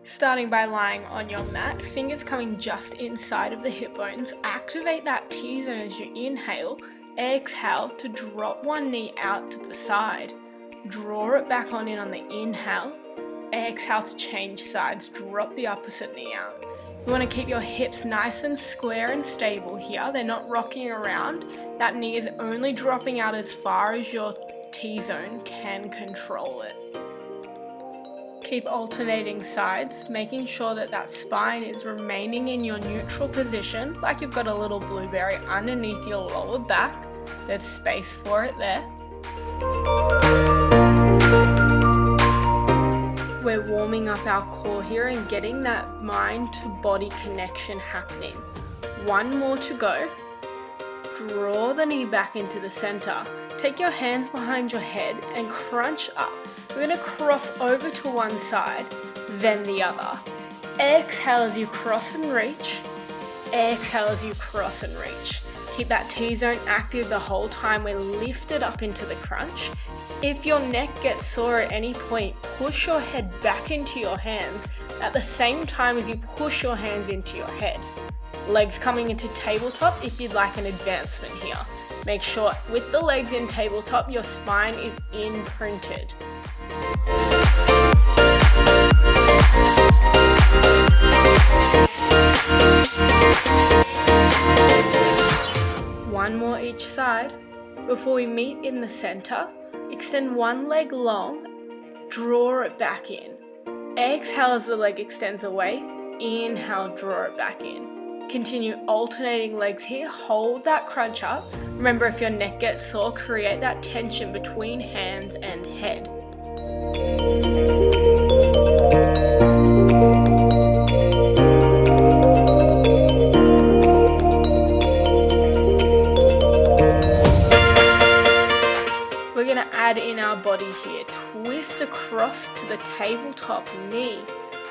Starting by lying on your mat, fingers coming just inside of the hip bones, activate that T-zone as you inhale, exhale to drop one knee out to the side, draw it back on in on the inhale, exhale to change sides, drop the opposite knee out. You want to keep your hips nice and square and stable here, they're not rocking around, that knee is only dropping out as far as your T-zone can control it. Keep alternating sides, making sure that that spine is remaining in your neutral position, like you've got a little blueberry underneath your lower back. There's space for it there. We're warming up our core here and getting that mind to body connection happening. One more to go. Draw the knee back into the center. Take your hands behind your head and crunch up. We're going to cross over to one side, then the other. Exhale as you cross and reach. Exhale as you cross and reach. Keep that T-zone active the whole time. We're lifted up into the crunch. If your neck gets sore at any point, push your head back into your hands at the same time as you push your hands into your head. Legs coming into tabletop if you'd like an advancement here. Make sure with the legs in tabletop, your spine is imprinted. One more each side. Before we meet in the center, extend one leg long, draw it back in. Exhale as the leg extends away, inhale, draw it back in. Continue alternating legs here, hold that crunch up. Remember, if your neck gets sore, create that tension between hands and head. We're going to add in our body here. Twist across to the tabletop knee,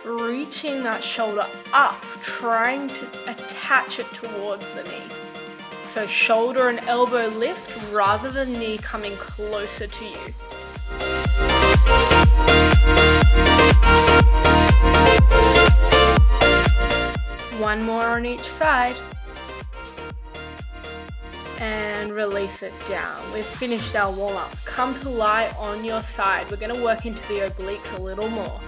reaching that shoulder up, trying to attach it towards the knee. So shoulder and elbow lift rather than knee coming closer to you. One more on each side. And release it down. We've finished our warm-up. Come to lie on your side. We're going to work into the obliques a little more.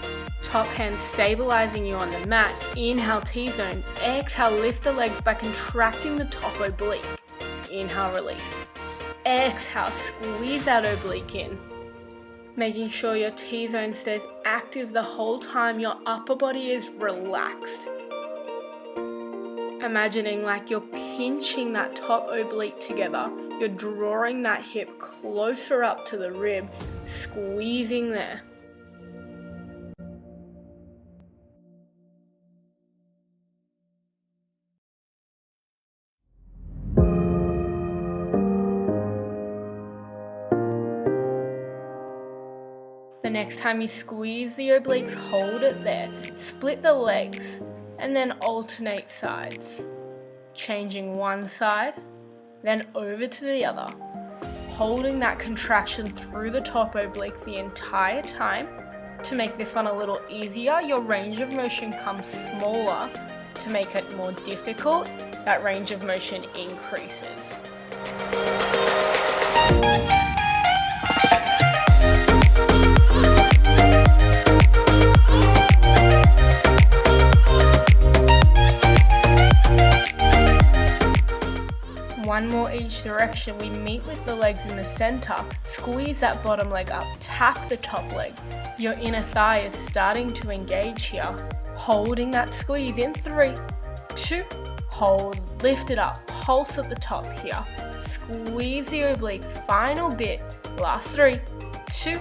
Top hand stabilizing you on the mat. Inhale, T-zone. Exhale, lift the legs by contracting the top oblique. Inhale, release. Exhale, squeeze that oblique in. Making sure your T-zone stays active the whole time your upper body is relaxed. Imagining like you're pinching that top oblique together. You're drawing that hip closer up to the rib, squeezing there. The next time you squeeze the obliques, hold it there. Split the legs and then alternate sides. Changing one side, then over to the other. Holding that contraction through the top oblique the entire time. To make this one a little easier, your range of motion comes smaller. To make it more difficult, that range of motion increases. One more each direction. We meet with the legs in the center. Squeeze that bottom leg up. Tap the top leg. Your inner thigh is starting to engage here. Holding that squeeze in 3, 2, hold, lift it up. Pulse at the top here. Squeeze the oblique. Final bit. Last 3, 2,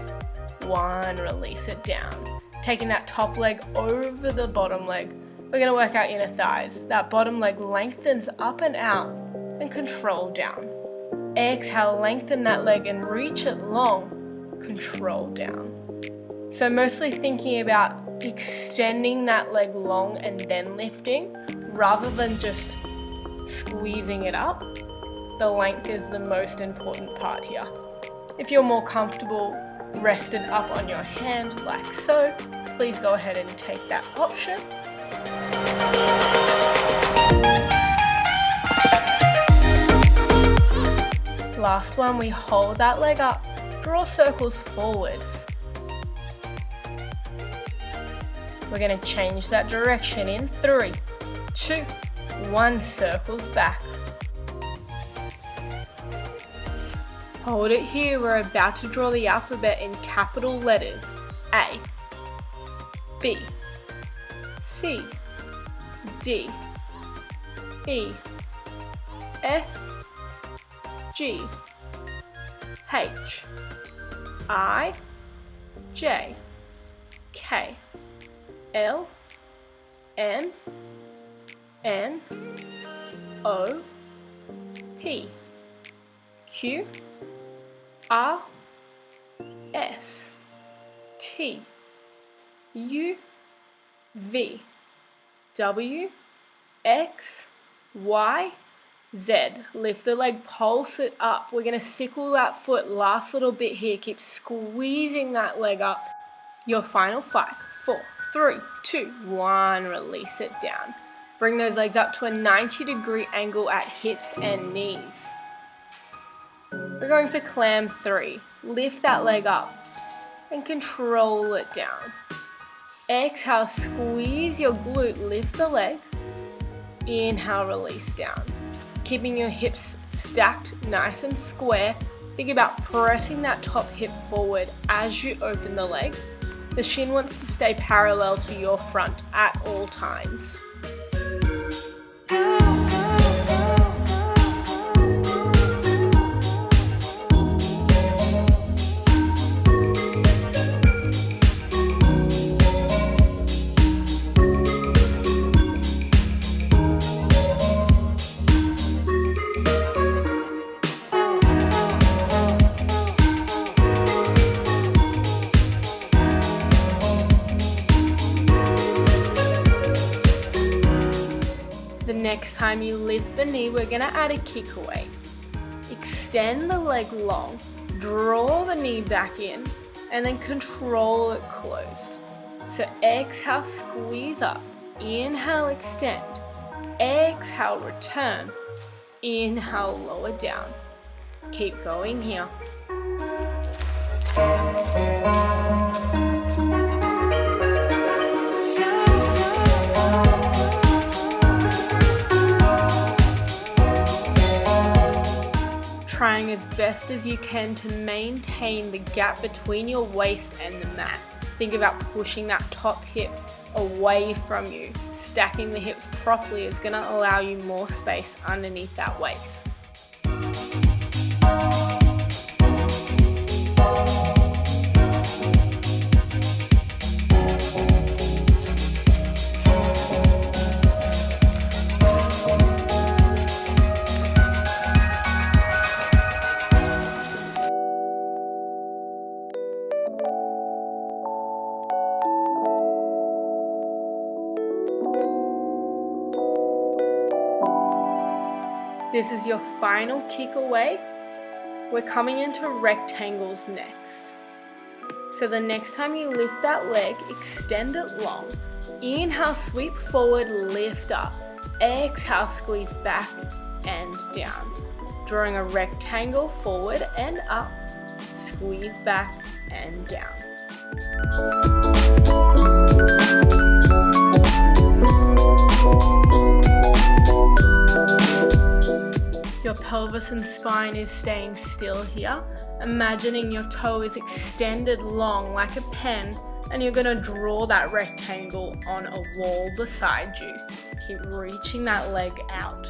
1. Release it down. Taking that top leg over the bottom leg. We're going to work our inner thighs. That bottom leg lengthens up and out. And control down. Exhale, lengthen that leg and reach it long. Control down. So mostly thinking about extending that leg long and then lifting rather than just squeezing it up. The length is the most important part here. If you're more comfortable rested up on your hand like so, please go ahead and take that option. Last one, we hold that leg up, draw circles forwards. We're going to change that direction in 3, 2, 1, circles back. Hold it here, we're about to draw the alphabet in capital letters. A, B, C, D, E, F, G, H, I, J, K, L, N, O, P, Q, R, S, T, U, V, W, X, Y, Z. Lift the leg, pulse it up. We're going to sickle that foot last little bit here. Keep squeezing that leg up. Your final 5, 4, 3, 2, 1. Release it down. Bring those legs up to a 90-degree angle at hips and knees. We're going for clam 3. Lift that leg up and control it down. Exhale, squeeze your glute, lift the leg. Inhale, release down. Keeping your hips stacked nice and square. Think about pressing that top hip forward as you open the leg. The shin wants to stay parallel to your front at all times. The next time you lift the knee, we're going to add a kick away. Extend the leg long, draw the knee back in, and then control it closed. So exhale, squeeze up. Inhale, extend. Exhale, return. Inhale, lower down. Keep going here. Trying as best as you can to maintain the gap between your waist and the mat. Think about pushing that top hip away from you. Stacking the hips properly is going to allow you more space underneath that waist. This is your final kick away. We're coming into rectangles next. So the next time you lift that leg, extend it long. Inhale, sweep forward, lift up. Exhale, squeeze back and down. Drawing a rectangle forward and up. Squeeze back and down. Your pelvis and spine is staying still here. Imagining your toe is extended long like a pen, and you're going to draw that rectangle on a wall beside you. Keep reaching that leg out.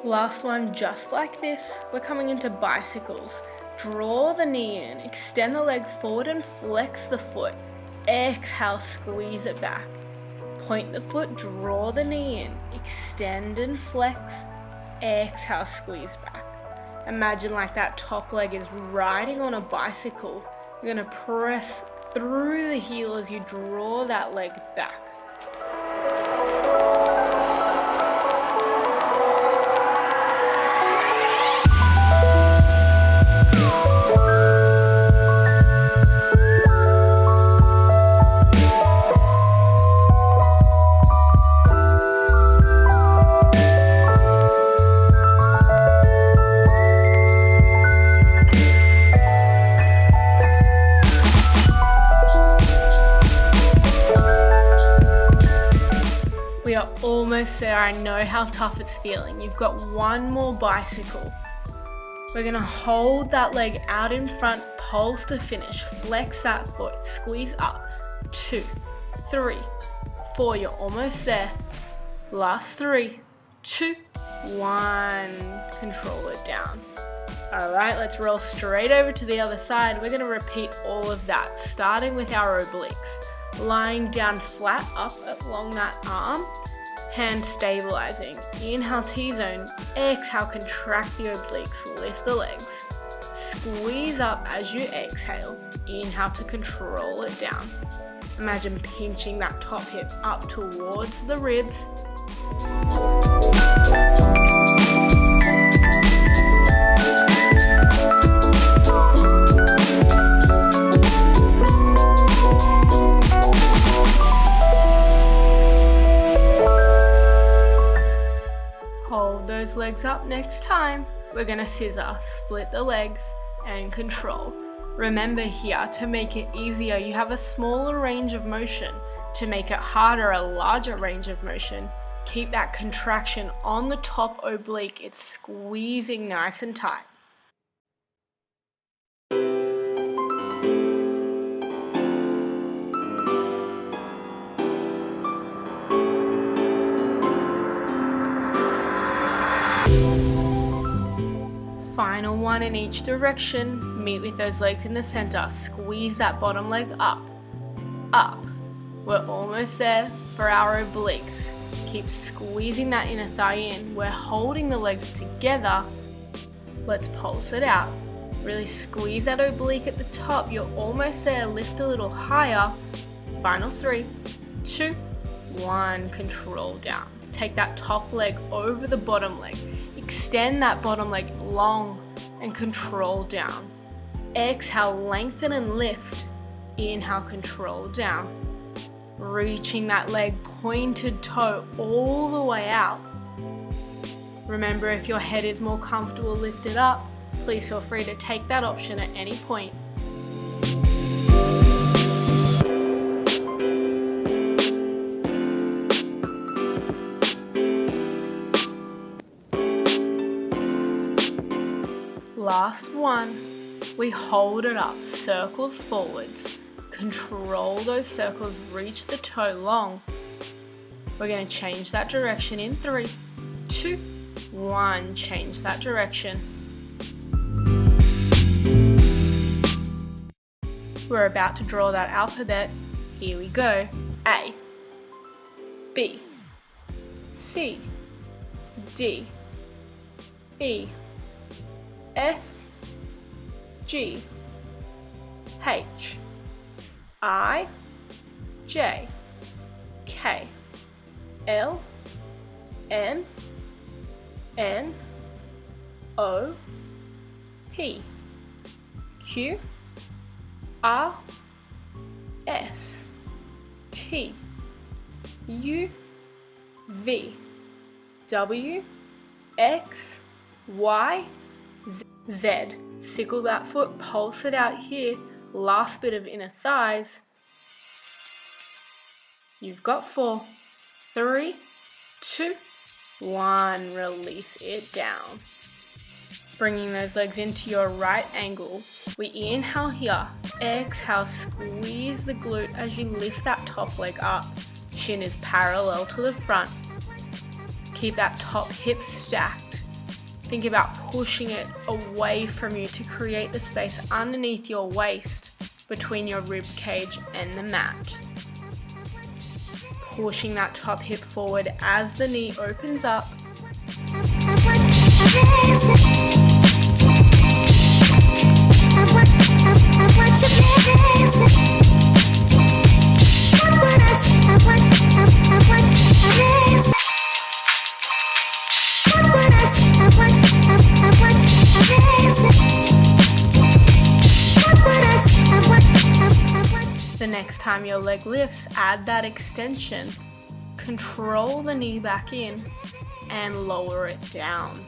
Last one, just like this. We're coming into bicycles. Draw the knee in, extend the leg forward and flex the foot. Exhale, squeeze it back. Point the foot, draw the knee in, extend and flex. Exhale, squeeze back. Imagine like that top leg is riding on a bicycle. You're going to press through the heel as you draw that leg back. almost there. I know how tough it's feeling. You've got one more bicycle. We're gonna hold that leg out in front, pulse to finish. Flex that foot, squeeze up. 2, 3, 4, you're almost there. Last 3, 2, 1. Control it down. All right, let's roll straight over to the other side. We're gonna repeat all of that, starting with our obliques. Lying down flat up along that arm, hand stabilizing. Inhale T-zone, exhale, contract the obliques, lift the legs. Squeeze up as you exhale. Inhale to control it down. Imagine pinching that top hip up towards the ribs. Hold those legs up. Next time, we're gonna scissor, split the legs and control. Remember here, to make it easier, you have a smaller range of motion. To make it harder, a larger range of motion. Keep that contraction on the top oblique. It's squeezing nice and tight. Final one in each direction. Meet with those legs in the center. Squeeze that bottom leg up. Up. We're almost there for our obliques. Keep squeezing that inner thigh in. We're holding the legs together. Let's pulse it out. Really squeeze that oblique at the top. You're almost there. Lift a little higher. Final 3, 2, 1. Control down. Take that top leg over the bottom leg. Extend that bottom leg long and control down. Exhale, lengthen and lift. Inhale, control down. Reaching that leg pointed toe all the way out. Remember, if your head is more comfortable lifted up, please feel free to take that option at any point. Last one, we hold it up, circles forwards. Control those circles, reach the toe long. We're going to change that direction in 3, 2, 1. Change that direction. We're about to draw that alphabet. Here we go. A, B, C, D, E, F, G, H, I, J, K, L, M, N, O, P, Q, R, S, T, U, V, W, X, Y, Z. Sickle that foot, pulse it out here. Last bit of inner thighs. You've got 4, 3, 2, 1. Release it down. Bringing those legs into your right angle. We inhale here. Exhale, squeeze the glute as you lift that top leg up. Shin is parallel to the front. Keep that top hip stacked. Think about pushing it away from you to create the space underneath your waist between your rib cage and the mat. Pushing that top hip forward as the knee opens up. The next time your leg lifts, add that extension. Control the knee back in and lower it down.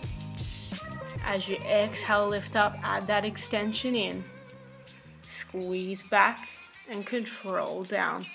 As you exhale, lift up, add that extension in. Squeeze back and control down.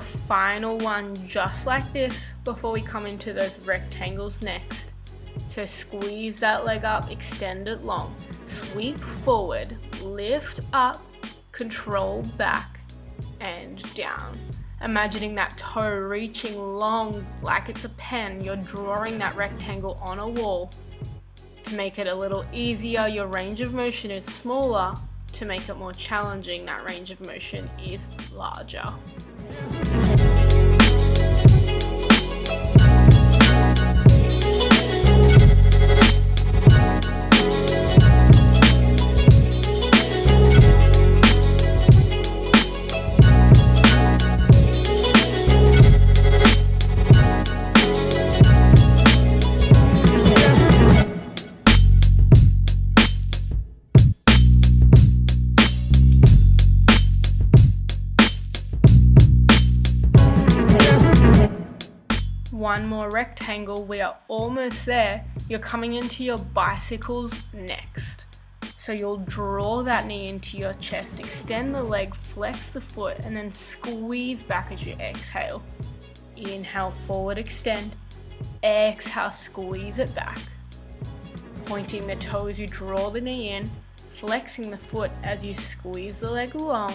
your final one just like this before we come into those rectangles next. So squeeze that leg up, extend it long, sweep forward, lift up, control back and down. Imagining that toe reaching long like it's a pen, you're drawing that rectangle on a wall. To make it a little easier, your range of motion is smaller. To make it more challenging, that range of motion is larger. One more rectangle, we are almost there. You're coming into your bicycles next. So you'll draw that knee into your chest, extend the leg, flex the foot, and then squeeze back as you exhale. Inhale, forward extend. Exhale, squeeze it back. Pointing the toes, you draw the knee in, flexing the foot as you squeeze the leg long.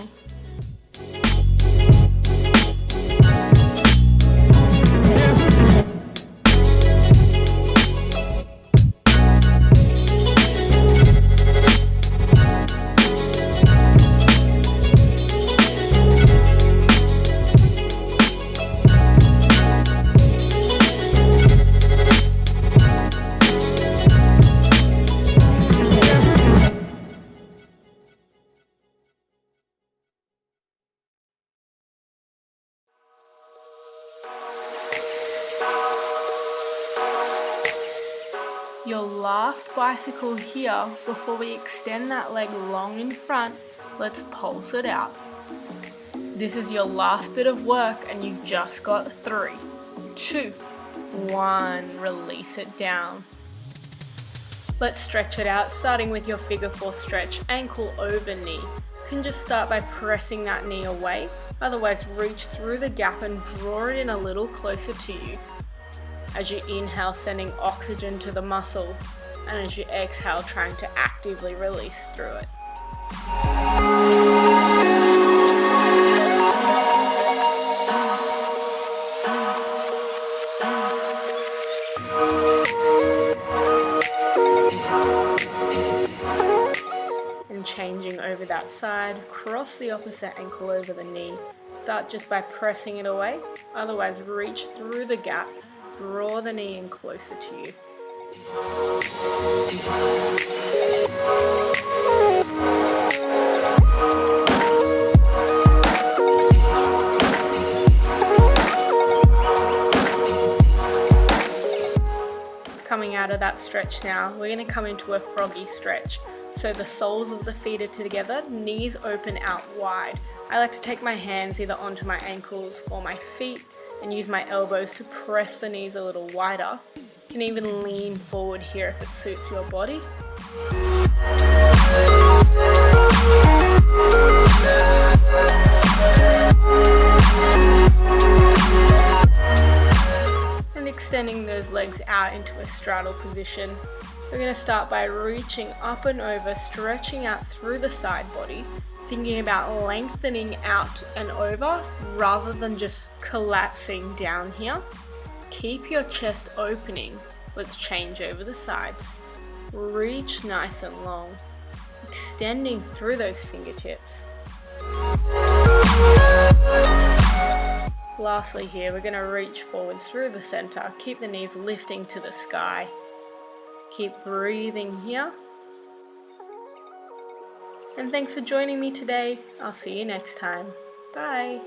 Your last bicycle here before we extend that leg long in front. Let's pulse it out. This is your last bit of work and you've just got 3, 2, 1. Release it down. Let's stretch it out, starting with your figure 4 stretch, ankle over knee. You can just start by pressing that knee away, otherwise reach through the gap and draw it in a little closer to you. As you inhale, sending oxygen to the muscle, and as you exhale, trying to actively release through it. And changing over that side, cross the opposite ankle over the knee. Start just by pressing it away, otherwise reach through the gap. Draw the knee in closer to you. Coming out of that stretch now, we're going to come into a froggy stretch. So the soles of the feet are together, knees open out wide. I like to take my hands either onto my ankles or my feet and use my elbows to press the knees a little wider. You can even lean forward here if it suits your body. And extending those legs out into a straddle position. We're going to start by reaching up and over, stretching out through the side body, thinking about lengthening out and over rather than just collapsing down here. Keep your chest opening. Let's change over the sides. Reach nice and long, extending through those fingertips. Lastly here, we're going to reach forward through the center. Keep the knees lifting to the sky. Keep breathing here. And thanks for joining me today. I'll see you next time. Bye.